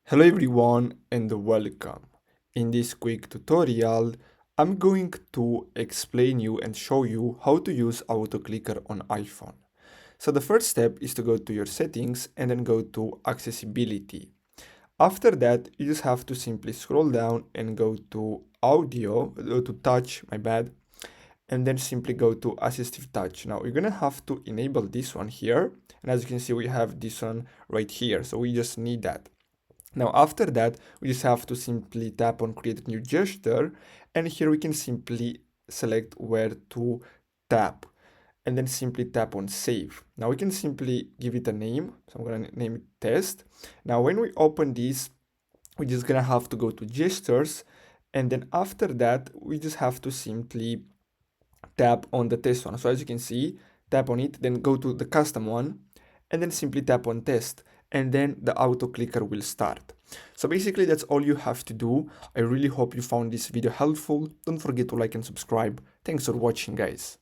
Hello everyone and welcome. In this quick tutorial, I'm going to explain you and show you how to use auto clicker on iPhone. So the first step is to go to your settings and then go to accessibility. After that, you just have to simply scroll down and go to audio, to touch, my bad, and then simply go to assistive touch. Now you're gonna have to enable this one here. And as you can see, we have this one right here. So we just need that. Now after that, we just have to simply tap on create a new gesture, and here we can simply select where to tap and then simply tap on save. Now we can simply give it a name. So I'm gonna name it test. Now when we open this, we're just gonna have to go to gestures, and then after that, we just have to simply tap on the test one. So as you can see, tap on it, then go to the custom one, and then simply tap on test, and then the auto clicker will start. So basically that's all you have to do. I really hope you found this video helpful. Don't forget to like and subscribe. Thanks for watching, guys.